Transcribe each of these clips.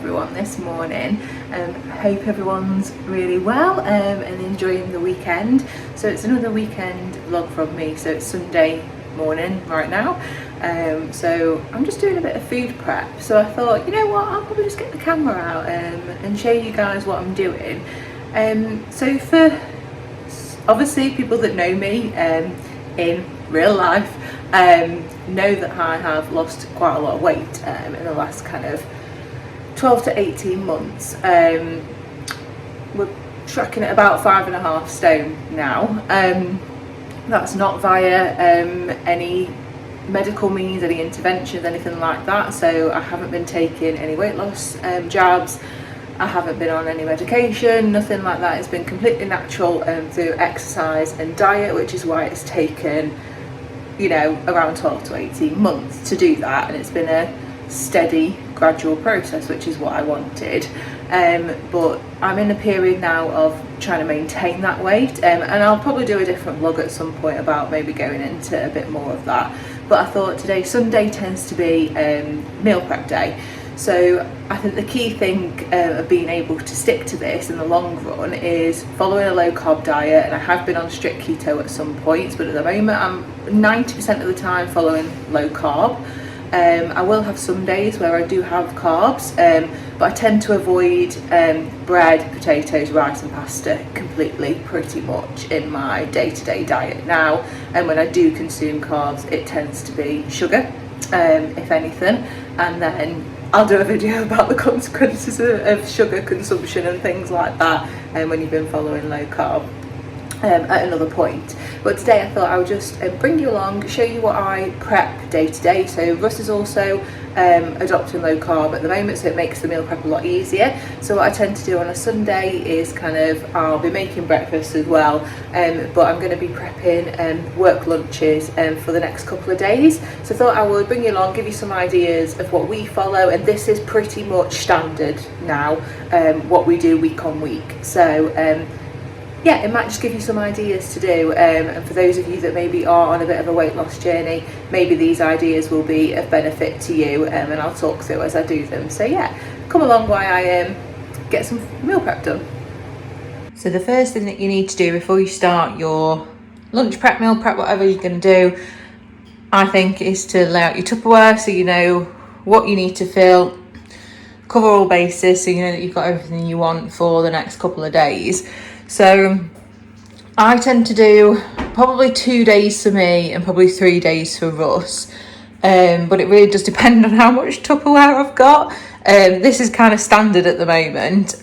everyone this morning. I hope everyone's really well and enjoying the weekend. So it's another weekend vlog from me. So it's Sunday morning right now. So I'm just doing a bit of food prep. So I thought, you know what, I'll probably just get the camera out and show you guys what I'm doing. So for obviously people that know me in real life, know that I have lost quite a lot of weight in the last kind of 12 to 18 months. We're tracking at about 5.5 stone now. That's not via any medical means, any interventions, anything like that. So I haven't been taking any weight loss jabs. I haven't been on any medication, nothing like that. It's been completely natural through exercise and diet, which is why it's taken, you know, around 12 to 18 months to do that. And it's been a steady, gradual process, which is what I wanted. But I'm in a period now of trying to maintain that weight, and I'll probably do a different vlog at some point about maybe going into a bit more of that. But I thought today, Sunday tends to be meal prep day. So I think the key thing of being able to stick to this in the long run is following a low carb diet. And I have been on strict keto at some points, but at the moment I'm 90% of the time following low carb. I will have some days where I do have carbs, but I tend to avoid bread, potatoes, rice and pasta completely, pretty much, in my day-to-day diet now. And when I do consume carbs, it tends to be sugar, if anything. And then I'll do a video about the consequences of sugar consumption and things like that when you've been following low carb at another point. But today I thought I would just bring you along, show you what I prep day to day. So Russ is also adopting low carb at the moment, so it makes the meal prep a lot easier. So what I tend to do on a Sunday is kind of, I'll be making breakfast as well, but I'm going to be prepping work lunches for the next couple of days. So I thought I would bring you along, give you some ideas of what we follow, and this is pretty much standard now, what we do week on week. So yeah, it might just give you some ideas to do, and for those of you that maybe are on a bit of a weight loss journey, maybe these ideas will be of benefit to you, and I'll talk through as I do them. So yeah, come along while I get some meal prep done. So the first thing that you need to do before you start your lunch prep, meal prep, whatever you're going to do, I think, is to lay out your Tupperware so you know what you need to fill, cover all bases so you know that you've got everything you want for the next couple of days. So I tend to do probably 2 days for me and probably 3 days for Russ, but it really does depend on how much Tupperware I've got. This is kind of standard at the moment,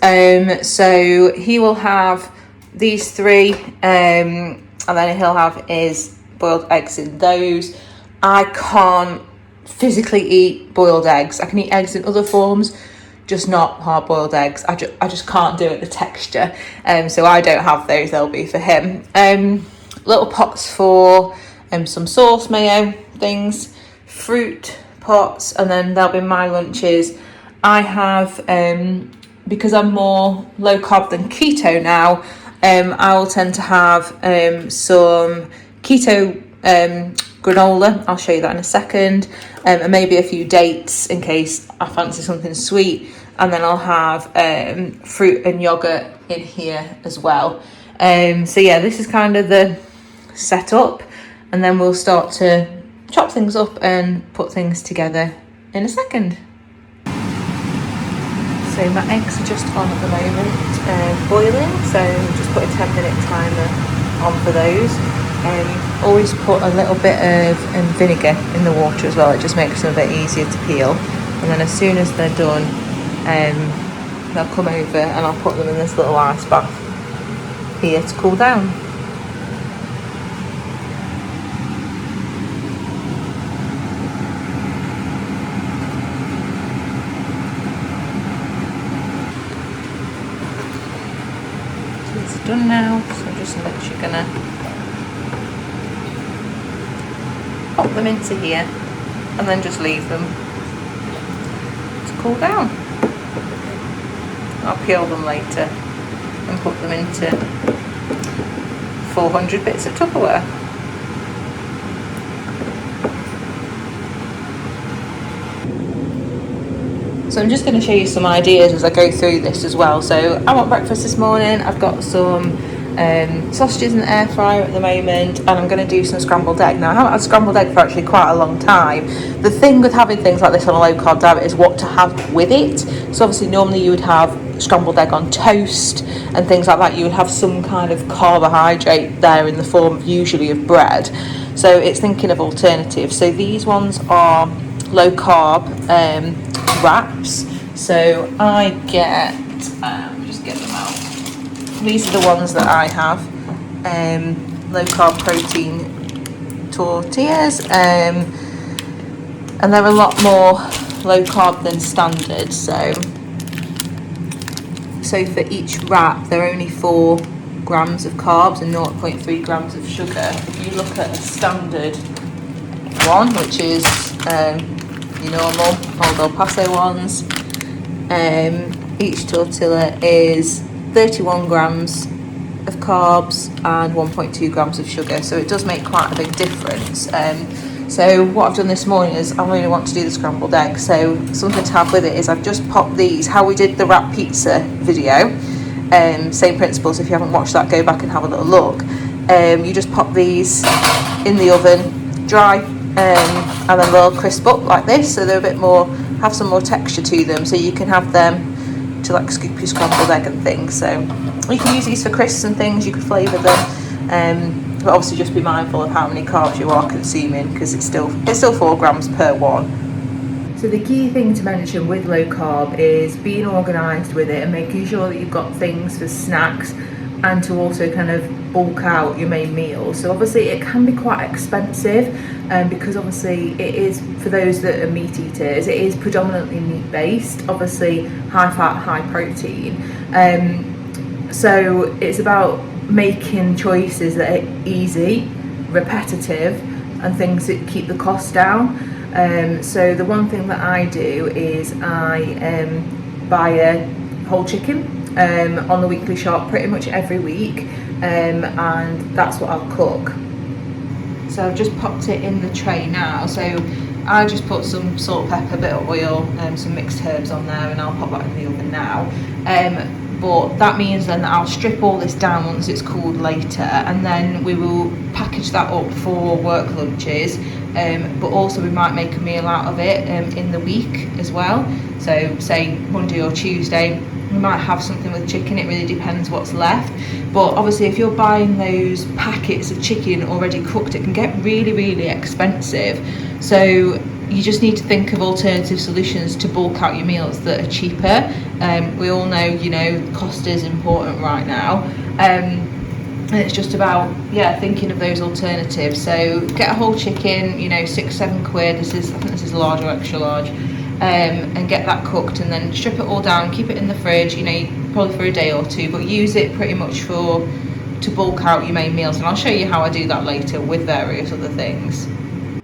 so he will have these 3, and then he'll have his boiled eggs in those. I can't physically eat boiled eggs. I can eat eggs in other forms, just not hard-boiled eggs. I just can't do it, the texture. So I don't have those, they'll be for him. Little pots for some sauce, mayo, things, fruit pots, and then there'll be my lunches. I have, because I'm more low carb than keto now, I will tend to have some keto granola. I'll show you that in a second, and maybe a few dates in case I fancy something sweet. And then I'll have fruit and yogurt in here as well. So yeah, this is kind of the setup, and then we'll start to chop things up and put things together in a second. So my eggs are just on at the moment, boiling, so just put a 10-minute timer on for those. Always put a little bit of vinegar in the water as well, it just makes them a bit easier to peel. And then as soon as they're done, they'll come over and I'll put them in this little ice bath here to cool down. So it's done now, so I'm just literally gonna pop them into here and then just leave them to cool down. I'll peel them later and put them into 400 bits of Tupperware. So I'm just going to show you some ideas as I go through this as well. So I'm at breakfast this morning. I've got some sausages in the air fryer at the moment, and I'm going to do some scrambled egg. Now I haven't had scrambled egg for actually quite a long time. The thing with having things like this on a low carb diet is what to have with it. So obviously normally you would have scrambled egg on toast and things like that. You would have some kind of carbohydrate there in the form of usually of bread. So it's thinking of alternatives. So these ones are low carb wraps. So I get, just get them out. These are the ones that I have. Low carb protein tortillas, and they're a lot more low carb than standard. So for each wrap, they're only 4 grams of carbs and 0.3 grams of sugar. If you look at a standard one, which is your normal Old El Paso ones, each tortilla is 31 grams of carbs and 1.2 grams of sugar, so it does make quite a big difference. So what I've done this morning is I really want to do the scrambled egg, so something to have with it is I've just popped these, how we did the wrap pizza video, same principles. If you haven't watched that, go back and have a little look. You just pop these in the oven, dry, and then they'll crisp up like this, so they're a bit more, have some more texture to them, so you can have them to like scoop your scrambled egg and things. So you can use these for crisps and things, you could flavour them, but obviously just be mindful of how many carbs you are consuming, because it's still 4 grams per one. So the key thing to mention with low carb is being organised with it and making sure that you've got things for snacks and to also kind of bulk out your main meals. So obviously it can be quite expensive, because obviously it is, for those that are meat eaters, it is predominantly meat based, obviously high fat, high protein. So it's about making choices that are easy, repetitive, and things that keep the cost down. So the one thing that I do is I buy a whole chicken on the weekly shop pretty much every week, and that's what I'll cook. So I've just popped it in the tray now. So I just put some salt, pepper, bit of oil, some mixed herbs on there, and I'll pop that in the oven now. But that means then that I'll strip all this down once it's cooled later, and then we will package that up for work lunches, but also we might make a meal out of it in the week as well. So say Monday or Tuesday we might have something with chicken, it really depends what's left. But obviously if you're buying those packets of chicken already cooked, it can get really, really expensive. So you just need to think of alternative solutions to bulk out your meals that are cheaper. We all know, you know, cost is important right now. And it's just about, thinking of those alternatives. So get a whole chicken, you know, 6-7 quid. I think this is large or extra large. And get that cooked, and then strip it all down, keep it in the fridge, you know, probably for a day or two, but use it pretty much to bulk out your main meals. And I'll show you how I do that later with various other things.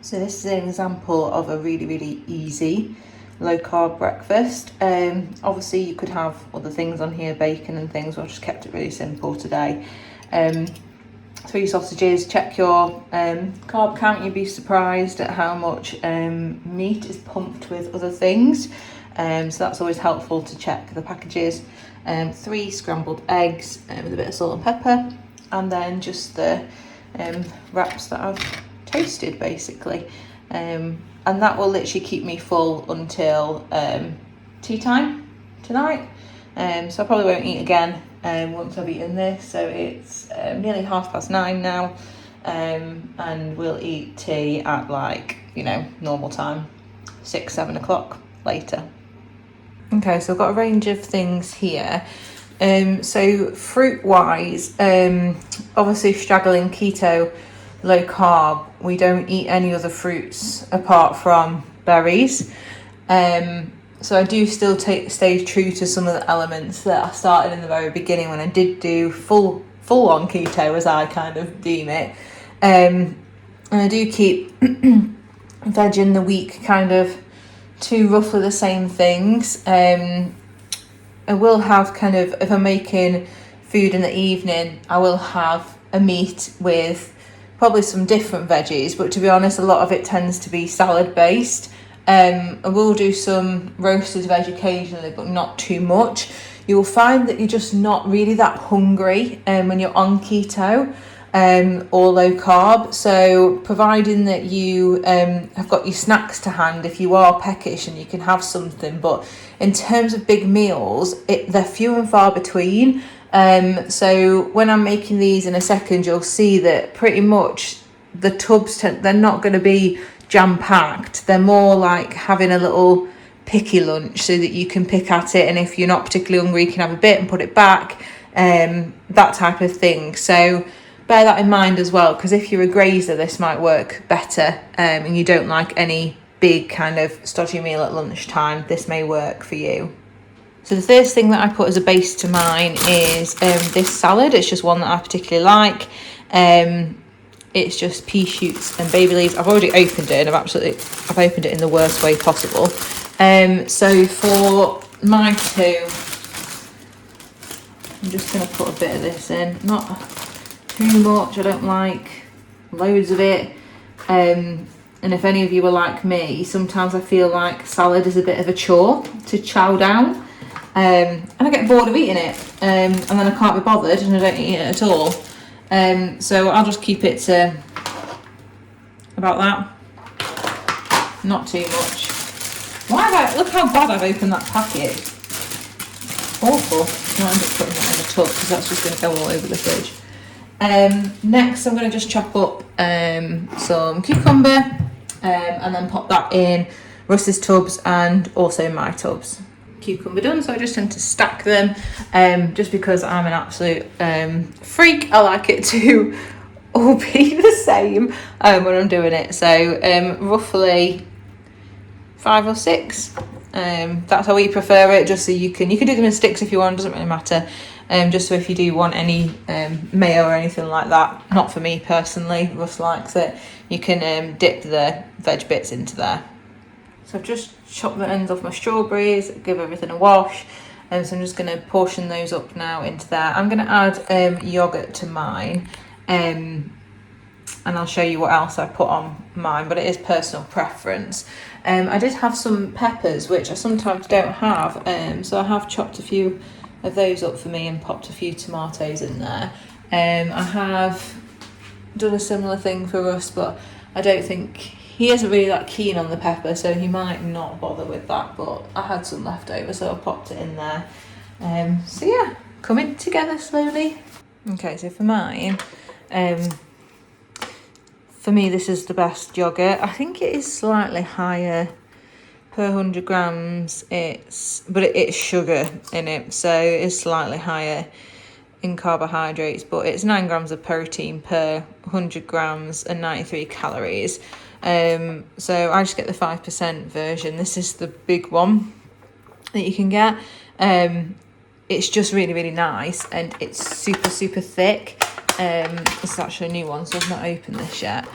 So this is an example of a really, really easy low carb breakfast. Obviously you could have other things on here, bacon and things, but I've just kept it really simple today. 3 sausages. Check your carb count, you'd be surprised at how much meat is pumped with other things, so that's always helpful to check the packages. 3 scrambled eggs with a bit of salt and pepper, and then just the wraps that I've toasted basically, and that will literally keep me full until tea time tonight. So I probably won't eat again once I've eaten this. So it's nearly 9:30 now, and we'll eat tea at normal time, 6-7 o'clock later. Okay, so I've got a range of things here. So fruit wise, obviously straggling keto, low carb, we don't eat any other fruits apart from berries. So I do still stay true to some of the elements that I started in the very beginning when I did do full on keto, as I kind of deem it. And I do keep veg in the week kind of 2 roughly the same things. I will have kind of, if I'm making food in the evening, I will have a meat with probably some different veggies, but to be honest, a lot of it tends to be salad based. I will do some roasted veg occasionally, but not too much. You will find that you're just not really that hungry when you're on keto or low carb. So providing that you have got your snacks to hand, if you are peckish and you can have something, but in terms of big meals, they're few and far between. So when I'm making these in a second, you'll see that pretty much the tubs, they're not going to be jam-packed. They're more like having a little picky lunch so that you can pick at it, and if you're not particularly hungry, you can have a bit and put it back, that type of thing. So bear that in mind as well, because if you're a grazer, this might work better, and you don't like any big kind of stodgy meal at lunchtime, this may work for you. So the first thing that I put as a base to mine is this salad. It's just one that I particularly like. It's just pea shoots and baby leaves. I've already opened it, and I've opened it in the worst way possible. So for my two, I'm just going to put a bit of this in. Not too much. I don't like loads of it. And if any of you are like me, sometimes I feel like salad is a bit of a chore to chow down. And I get bored of eating it, and then I can't be bothered and I don't eat it at all. So I'll just keep it to about that, not too much. Look how bad I've opened that packet. Awful. I'll end up putting that in the tub because that's just going to go all over the fridge. Next I'm going to just chop up some cucumber and then pop that in Russ's tubs and also my tubs. Cucumber done, so I just tend to stack them just because I'm an absolute freak. I like it to all be the same when I'm doing it. So roughly 5 or 6. That's how we prefer it, just so you can do them in sticks if you want, doesn't really matter. Just so if you do want any mayo or anything like that, not for me personally, Russ likes it, you can dip the veg bits into there. So I've just chopped the ends off my strawberries, give everything a wash, and so I'm just going to portion those up now into there. I'm going to add yoghurt to mine, and I'll show you what else I put on mine, but it is personal preference. I did have some peppers, which I sometimes don't have, so I have chopped a few of those up for me and popped a few tomatoes in there. I have done a similar thing for Russ, but I don't think he isn't really that keen on the pepper, so he might not bother with that, but I had some left over, so I popped it in there. So yeah, coming together slowly. Okay, so for mine, for me this is the best yogurt. I think it is slightly higher per 100 grams, but it's sugar in it, so it's slightly higher in carbohydrates, but it's 9 grams of protein per 100 grams and 93 calories. So I just get the 5% version. This is the big one that you can get. It's just really, really nice, and it's super, super thick. This is actually a new one, so I've not opened this yet.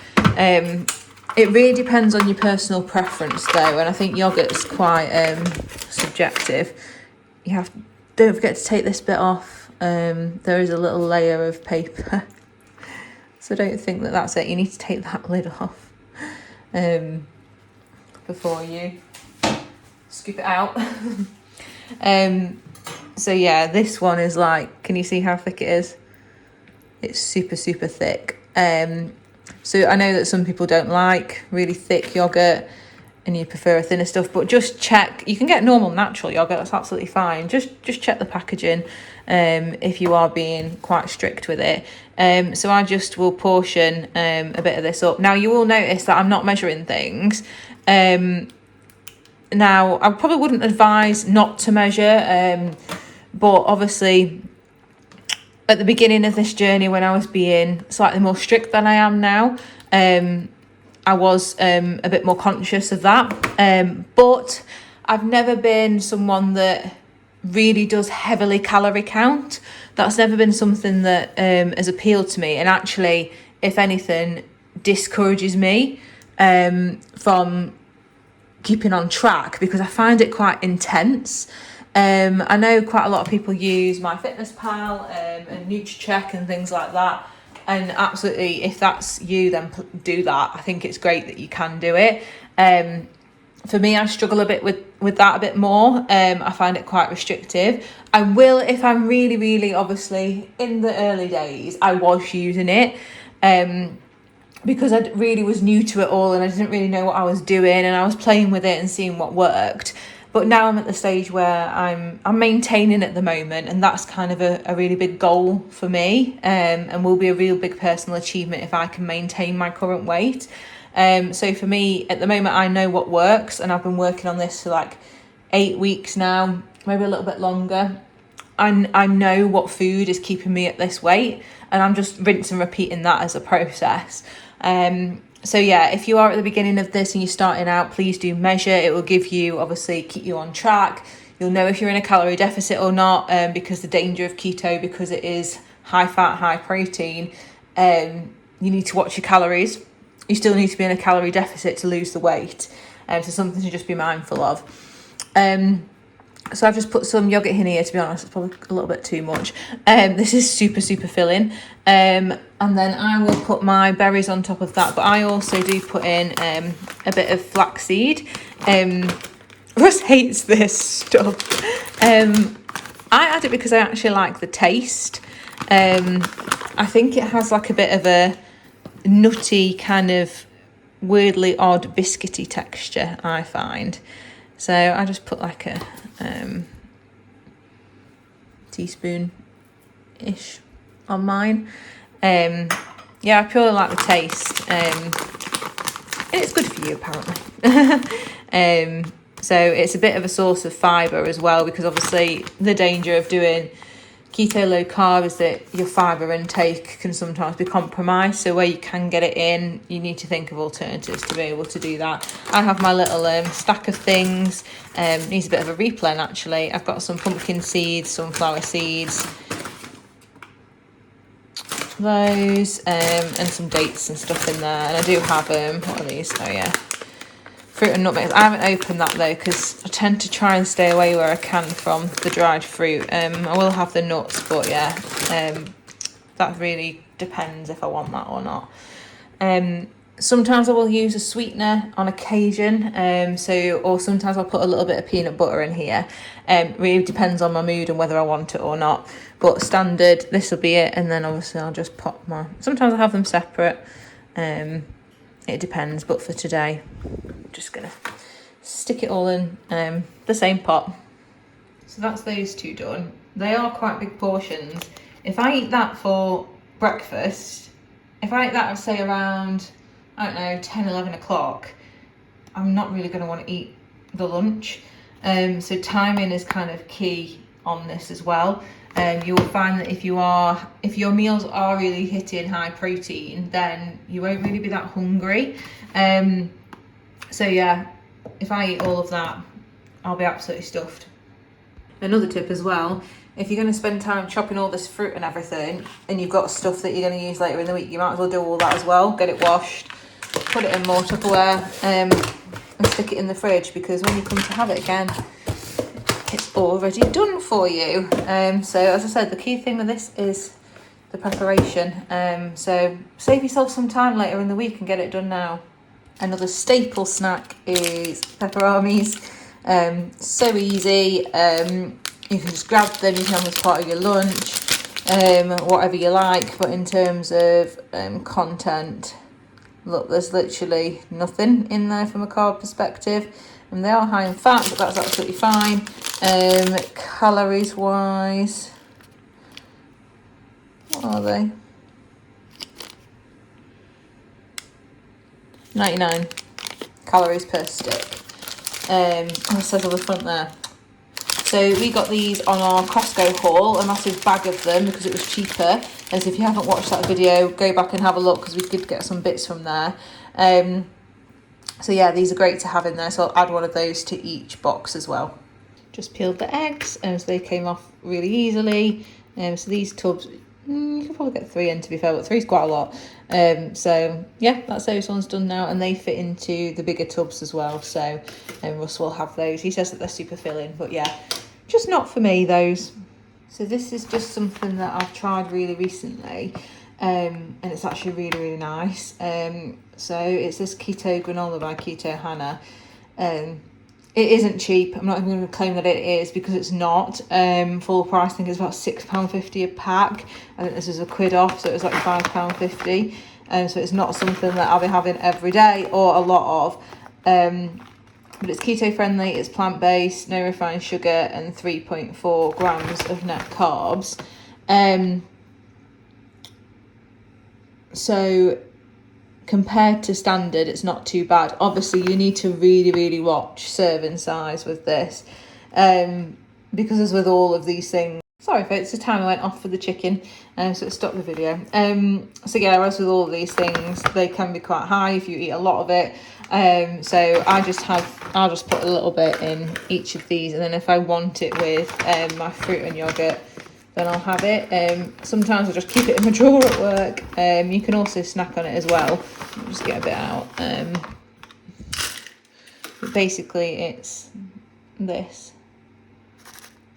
It really depends on your personal preference though, and I think yogurt's quite subjective. Don't forget to take this bit off. There is a little layer of paper, so don't think that that's it. You need to take that lid off before you scoop it out. So yeah, this one is like, can you see how thick it is? It's super, super thick. So I know that some people don't like really thick yogurt and you prefer a thinner stuff, but just check. You can get normal natural yogurt, that's absolutely fine. Just check the packaging if you are being quite strict with it. So I just will portion a bit of this up. Now you will notice that I'm not measuring things. Now I probably wouldn't advise not to measure, but obviously at the beginning of this journey, when I was being slightly more strict than I am now, I was a bit more conscious of that. But I've never been someone that really does heavily calorie count. That's never been something that has appealed to me, and actually, if anything, discourages me from keeping on track, because I find it quite intense. I know quite a lot of people use MyFitnessPal and NutriCheck and things like that, and absolutely, if that's you, then do that. I think it's great that you can do it. For me, I struggle a bit with that a bit more. I find it quite restrictive. I will, if I'm really, obviously, in the early days, I was using it because I really was new to it all and I didn't really know what I was doing, and I was playing with it and seeing what worked. But now I'm at the stage where I'm maintaining at the moment, and that's kind of a really big goal for me, and will be a real big personal achievement if I can maintain my current weight. So for me, at the moment, I know what works, and I've been working on this for like 8 weeks now, maybe a little bit longer. I know what food is keeping me at this weight, and I'm just rinse and repeating that as a process. So yeah, if you are at the beginning of this and you're starting out, please do measure. It will give you, obviously, keep you on track. You'll know if you're in a calorie deficit or not, because the danger of keto, because it is high fat, high protein, you need to watch your calories. You still need to be in a calorie deficit to lose the weight. So something to just be mindful of. So I've just put some yogurt in here, to be honest. It's probably a little bit too much. This is super filling. And then I will put my berries on top of that. But I also do put in a bit of flaxseed. Russ hates this stuff. I add it because I actually like the taste. I think it has like a bit of a nutty, kind of weirdly odd biscuity texture, I find. So I just put like a teaspoon-ish on mine. Yeah, I purely like the taste. And it's good for you, apparently. So it's a bit of a source of fibre as well, because obviously the danger of doing keto low carb is that your fibre intake can sometimes be compromised. So where you can get it in, you need to think of alternatives to be able to do that. I have my little stack of things. Needs a bit of a replen, actually. I've got some pumpkin seeds, sunflower seeds, those, and some dates and stuff in there. And I do have what are these? Oh yeah, fruit and nutmeg. I haven't opened that though, because I tend to try and stay away where I can from the dried fruit. I will have the nuts, but yeah, that really depends if I want that or not. Sometimes I will use a sweetener on occasion, or sometimes I'll put a little bit of peanut butter in here. Really depends on my mood and whether I want it or not. But standard, this will be it, and then obviously I'll just pop sometimes I have them separate. It depends, but for today, I'm just gonna stick it all in the same pot. So that's those two done. They are quite big portions. If I eat that for breakfast, if I eat that, I'd say around, I don't know, 10, 11 o'clock, I'm not really going to want to eat the lunch. So timing is kind of key on this as well. You'll find that if your meals are really hitting high protein, then you won't really be that hungry. So yeah, if I eat all of that, I'll be absolutely stuffed. Another tip as well, if you're going to spend time chopping all this fruit and everything, and you've got stuff that you're going to use later in the week, you might as well do all that as well. Get it washed, put it in more Tupperware, and stick it in the fridge, because when you come to have it again, it's already done for you. So as I said, the key thing with this is the preparation. So save yourself some time later in the week and get it done now. Another staple snack is pepperonis. So easy. You can just grab them, you can have them as part of your lunch, whatever you like. But in terms of content, look, there's literally nothing in there from a carb perspective. And they are high in fat, but that's absolutely fine. Calories wise, what are they? 99 calories per stick. It says on the front there. So we got these on our Costco haul, a massive bag of them, because it was cheaper. As if you haven't watched that video, go back and have a look, because we did get some bits from there. So yeah, these are great to have in there. So I'll add one of those to each box as well. Just peeled the eggs, so they came off really easily. So these tubs, you can probably get 3 in, to be fair, but 3 is quite a lot. So yeah, that's those ones done now, and they fit into the bigger tubs as well. So Russ will have those. He says that they're super filling, but yeah, just not for me, those. So this is just something that I've tried really recently, and it's actually really nice. So it's this keto granola by Keto Hannah. It isn't cheap. I'm not even going to claim that it is, because it's not. Full price, I think it's about £6.50 a pack. I think this is £1 off, so it was like £5.50. So it's not something that I'll be having every day or a lot of. But it's keto friendly, it's plant-based, no refined sugar, and 3.4 grams of net carbs. So compared to standard, it's not too bad. Obviously, you need to really, really watch serving size with this, because as with all of these things, sorry folks, the timer went off for the chicken, so it stopped the video. So yeah, as with all of these things, they can be quite high if you eat a lot of it. So I'll just put a little bit in each of these, and then if I want it with my fruit and yogurt, then I'll have it. Sometimes I'll just keep it in my drawer at work. You can also snack on it as well. I'll just get a bit out. But basically it's this.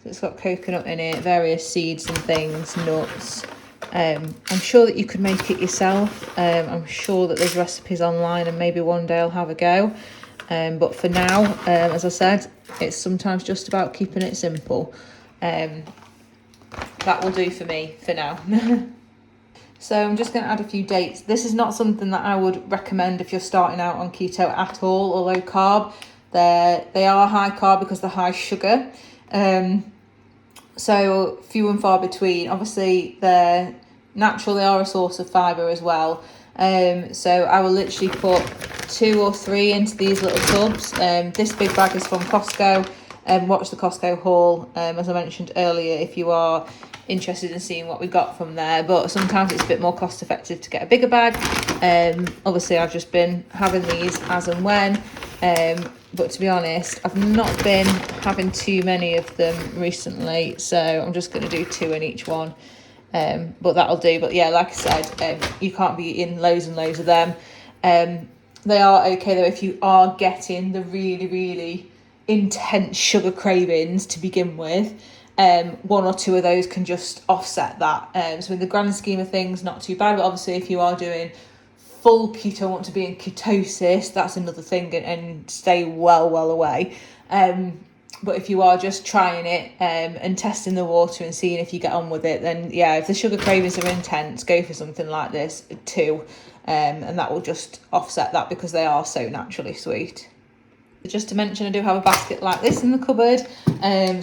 So it's got coconut in it, various seeds and things, nuts. I'm sure that you could make it yourself. I'm sure that there's recipes online, and maybe one day I'll have a go. But for now, as I said, it's sometimes just about keeping it simple. That will do for me for now. So I'm just going to add a few dates. This is not something that I would recommend if you're starting out on keto at all, or low carb. They are high carb because they're high sugar. So few and far between. Obviously they're natural, they are a source of fibre as well. So I will literally put 2 or 3 into these little tubs. This big bag is from Costco. Watch the Costco haul, as I mentioned earlier, if you are interested in seeing what we got from there. But sometimes it's a bit more cost effective to get a bigger bag. Obviously I've just been having these as and when, but to be honest, I've not been having too many of them recently, so I'm just going to do 2 in each one. But that'll do. But yeah, like I said, you can't be eating loads and loads of them. They are okay though if you are getting the really, really intense sugar cravings to begin with. 1 or 2 of those can just offset that. So in the grand scheme of things, not too bad. But obviously if you are doing full keto, want to be in ketosis, that's another thing, and stay well away. But if you are just trying it and testing the water and seeing if you get on with it, then yeah, if the sugar cravings are intense, go for something like this too, and that will just offset that because they are so naturally sweet. Just to mention, I do have a basket like this in the cupboard.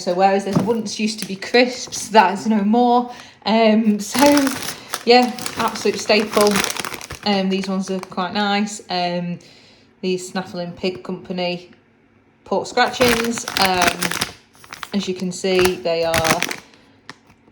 So whereas this once used to be crisps, that is no more. So yeah, absolute staple. These ones are quite nice. These Snaffling Pig Company pork scratchings. As you can see, they are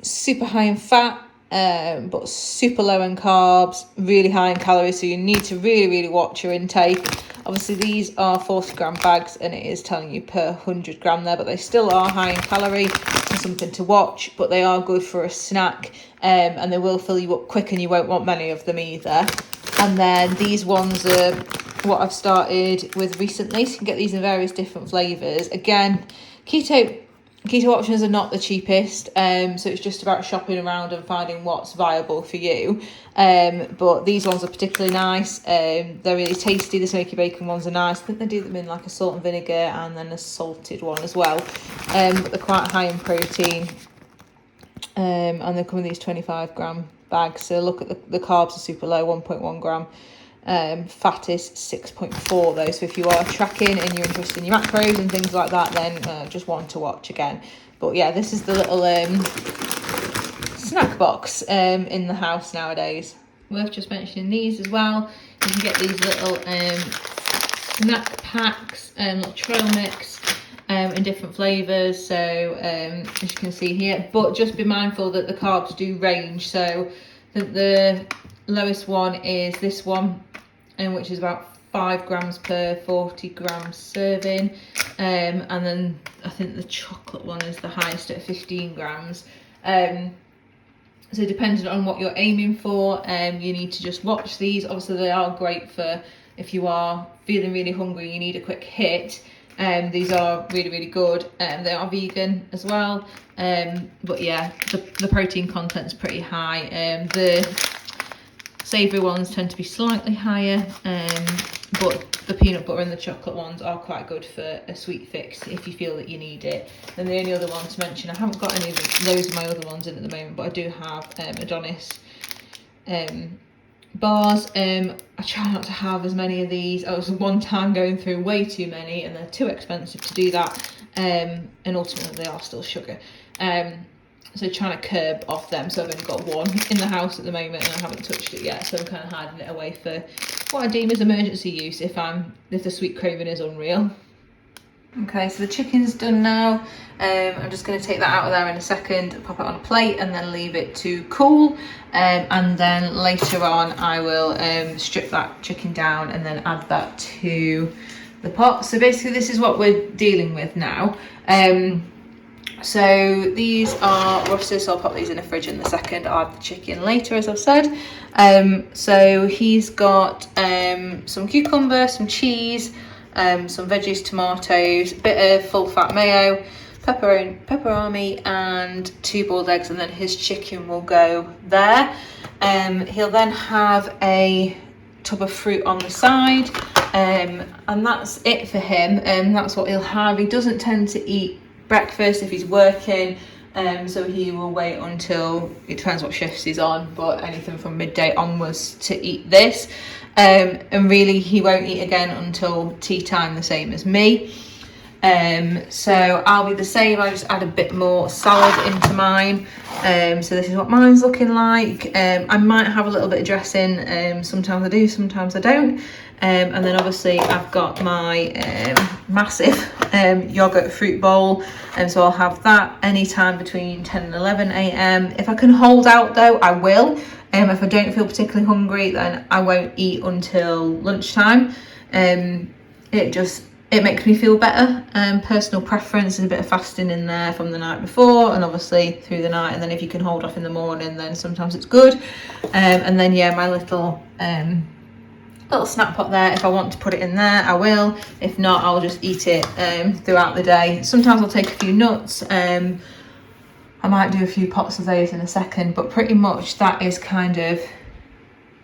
super high in fat, but super low in carbs, really high in calories. So you need to really, really watch your intake. Obviously these are 40-gram bags, and it is telling you per 100 gram there, but they still are high in calorie and something to watch, but they are good for a snack, and they will fill you up quick, and you won't want many of them either. And then these ones are what I've started with recently, so you can get these in various different flavours. Again, keto options are not the cheapest, so it's just about shopping around and finding what's viable for you. But these ones are particularly nice. They're really tasty. The smoky bacon ones are nice. I think they do them in like a salt and vinegar and then a salted one as well. But they're quite high in protein, and they come in these 25-gram bags. So look at the carbs are super low, 1.1 gram. Fat is 6.4 though, so if you are tracking and you're interested in your macros and things like that, then just one to watch again. But yeah, this is the little snack box in the house nowadays. Worth just mentioning these as well. You can get these little snack packs, little trail mix in different flavours, so as you can see here, but just be mindful that the carbs do range. So the lowest one is this one, which is about 5 grams per 40 grams serving, and then I think the chocolate one is the highest at 15 grams. So depending on what you're aiming for, you need to just watch these. Obviously they are great for if you are feeling really hungry, you need a quick hit. These are really, really good. They are vegan as well, but yeah, the protein content's pretty high. The savoury ones tend to be slightly higher, but the peanut butter and the chocolate ones are quite good for a sweet fix if you feel that you need it. And the only other one to mention, I haven't got any of those of my other ones in at the moment, but I do have Adonis bars. I try not to have as many of these. I was one time going through way too many, and they're too expensive to do that, and ultimately they are still sugar. So trying to curb off them. So I've only got one in the house at the moment, and I haven't touched it yet, so I'm kind of hiding it away for what I deem as emergency use if the sweet craving is unreal. Okay, so the chicken's done now. I'm just going to take that out of there in a second, pop it on a plate, and then leave it to cool. And then later on I will strip that chicken down and then add that to the pot. So basically this is what we're dealing with now. So these are roasted, so I'll pop these in the fridge in a second. I'll add the chicken later, as I've said. So he's got some cucumber, some cheese, some veggies, tomatoes, a bit of full fat mayo, pepperoni, and 2 boiled eggs, and then his chicken will go there. He'll then have a tub of fruit on the side, and that's it for him. That's what he'll have. He doesn't tend to eat breakfast if he's working, so he will wait until, it depends what shifts he's on, but anything from midday onwards to eat this. And really he won't eat again until tea time, the same as me. So I'll be the same. I just add a bit more salad into mine. So this is what mine's looking like. I might have a little bit of dressing. Sometimes I do, sometimes I don't. And then obviously I've got my massive yogurt fruit bowl, and so I'll have that anytime between 10 and 11 a.m. If I can hold out though, I will. If I don't feel particularly hungry, then I won't eat until lunchtime. It makes me feel better. Personal preference, there's a bit of fasting in there from the night before and obviously through the night, and then if you can hold off in the morning, then sometimes it's good. And then yeah, my little snack pot there, if I want to put it in there I will. If not, I'll just eat it throughout the day. Sometimes I'll take a few nuts. I might do a few pots of those in a second, but pretty much that is kind of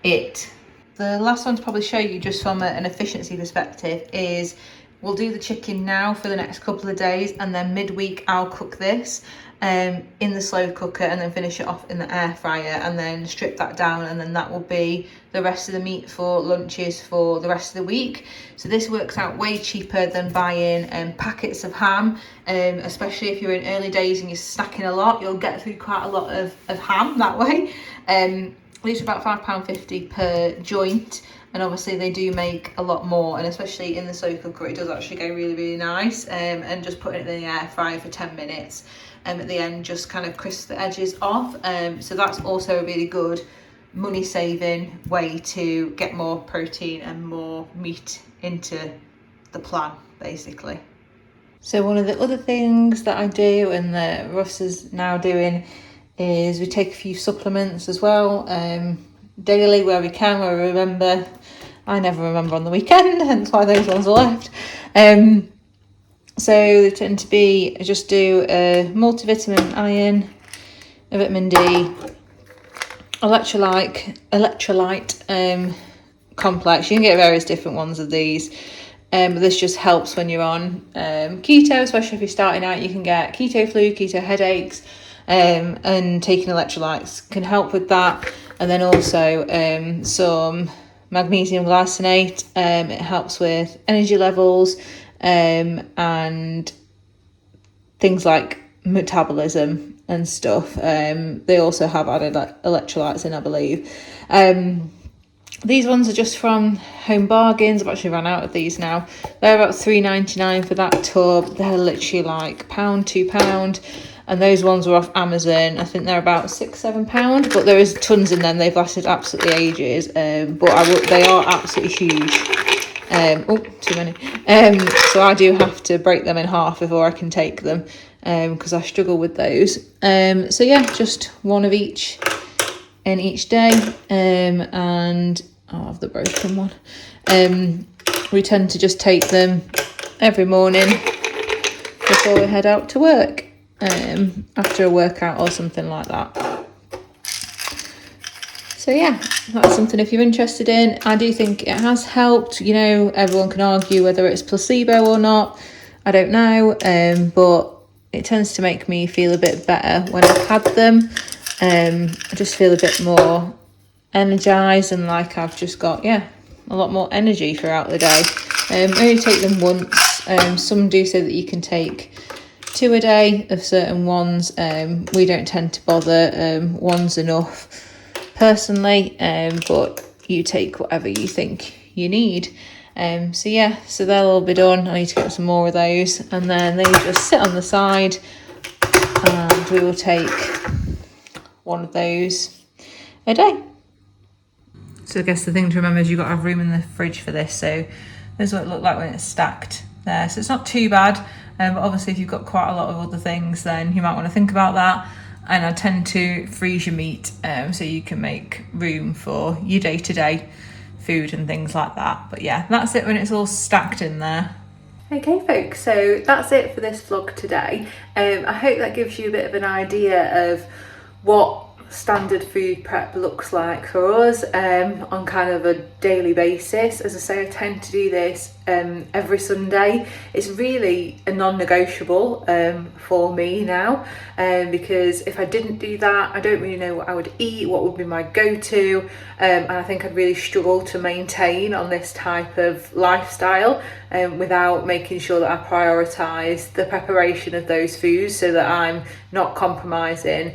it. The last one to probably show you, just from an efficiency perspective, is we'll do the chicken now for the next couple of days, and then midweek I'll cook this in the slow cooker and then finish it off in the air fryer, and then strip that down, and then that will be the rest of the meat for lunches for the rest of the week. So this works out way cheaper than buying packets of ham, especially if you're in early days and you're snacking a lot. You'll get through quite a lot of ham that way. These are about £5.50 per joint, and obviously they do make a lot more, and especially in the slow cooker it does actually go really, really nice. And just putting it in the air fryer for 10 minutes at the end just kind of crisps the edges off. So that's also a really good money saving way to get more protein and more meat into the plan, basically. So one of the other things that I do, and that Russ is now doing, is we take a few supplements as well, daily where we can, where we remember. I never remember on the weekend, hence why those ones are left. So they tend to be, I just do a multivitamin, iron, a vitamin D, electrolyte complex. You can get various different ones of these. But this just helps when you're on keto, especially if you're starting out. You can get keto flu, keto headaches, and taking electrolytes can help with that. And then also some magnesium glycinate. It helps with energy levels and things like metabolism and stuff. They also have added electrolytes in, I believe. These ones are just from Home Bargains. I've actually run out of these now. They're about £3.99 for that tub. They're literally like £2. And those ones were off Amazon. I think they're about £6-7, but there is tons in them. They've lasted absolutely ages. But they are absolutely huge. Too many. So I do have to break them in half before I can take them, because I struggle with those. So yeah, just one of each in each day, and I'll have the broken one. We tend to just take them every morning before we head out to work, after a workout or something like that. So yeah, that's something if you're interested in. I do think it has helped. You know, everyone can argue whether it's placebo or not. I don't know, but it tends to make me feel a bit better when I've had them. I just feel a bit more energized and like I've just got, a lot more energy throughout the day. I only take them once. Some do say that you can take 2 a day of certain ones. We don't tend to bother. One's enough personally, but you take whatever you think you need. So they'll all be done. I need to get some more of those, and then they just sit on the side, and we will take one of those a day. So I guess the thing to remember is you've got to have room in the fridge for this. So this is what it looked like when it's stacked there. So it's not too bad, but obviously if you've got quite a lot of other things, then you might want to think about that. And I tend to freeze your meat so you can make room for your day-to-day food and things like that. But yeah, that's it when it's all stacked in there. Okay folks, so that's it for this vlog today. I hope that gives you a bit of an idea of what standard food prep looks like for us on kind of a daily basis. As I say, I tend to do this every Sunday. It's really a non-negotiable for me now, because if I didn't do that, I don't really know what I would eat, what would be my go-to, and I think I'd really struggle to maintain on this type of lifestyle without making sure that I prioritise the preparation of those foods so that I'm not compromising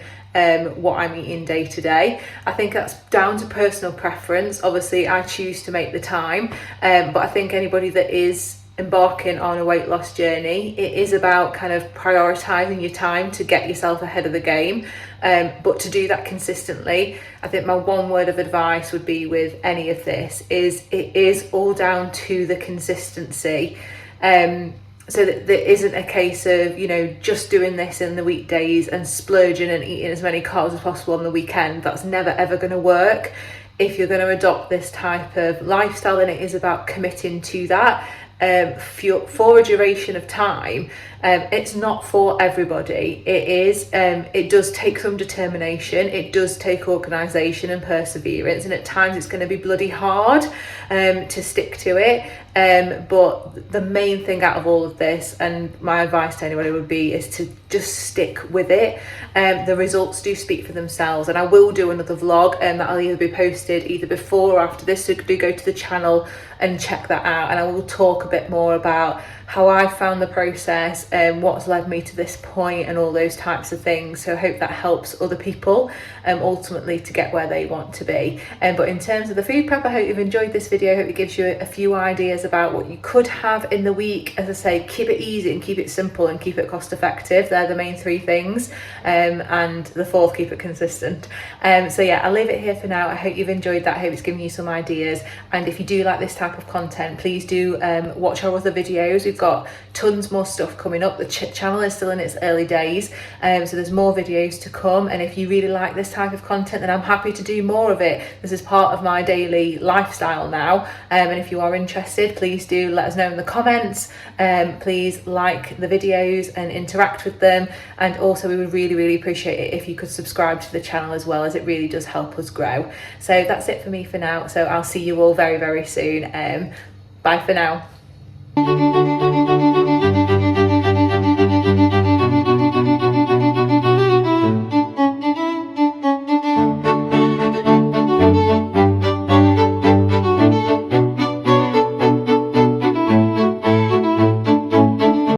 what I'm eating day to day. I think that's down to personal preference. Obviously I choose to make the time, but I think anybody that is embarking on a weight loss journey, it is about kind of prioritizing your time to get yourself ahead of the game, but to do that consistently. I think my one word of advice would be with any of this is it is all down to the consistency. So that there isn't a case of, you know, just doing this in the weekdays and splurging and eating as many carbs as possible on the weekend. That's never ever going to work. If you're going to adopt this type of lifestyle, then it is about committing to that for a duration of time. It's not for everybody. It does take some determination, it does take organisation and perseverance, and at times it's going to be bloody hard to stick to it, but the main thing out of all of this, and my advice to anybody would be, is to just stick with it. The results do speak for themselves, and I will do another vlog that'll either be posted either before or after this, so do go to the channel and check that out, and I will talk a bit more about how I found the process and what's led me to this point and all those types of things. So I hope that helps other people ultimately to get where they want to be. But in terms of the food prep, I hope you've enjoyed this video. I hope it gives you a few ideas about what you could have in the week. As I say, keep it easy and keep it simple and keep it cost effective. They're the main 3 things, and the 4th, keep it consistent. So yeah, I'll leave it here for now. I hope you've enjoyed that. I hope it's given you some ideas, and if you do like this type of content, please do watch our other videos. We've got tons more stuff coming up. The channel is still in its early days, so there's more videos to come, and if you really like this type of content, then I'm happy to do more of it. This is part of my daily lifestyle now, and if you are interested, please do let us know in the comments. Please like the videos and interact with them, and also we would really appreciate it if you could subscribe to the channel as well, as it really does help us grow. So that's it for me for now, so I'll see you all very soon. Bye for now.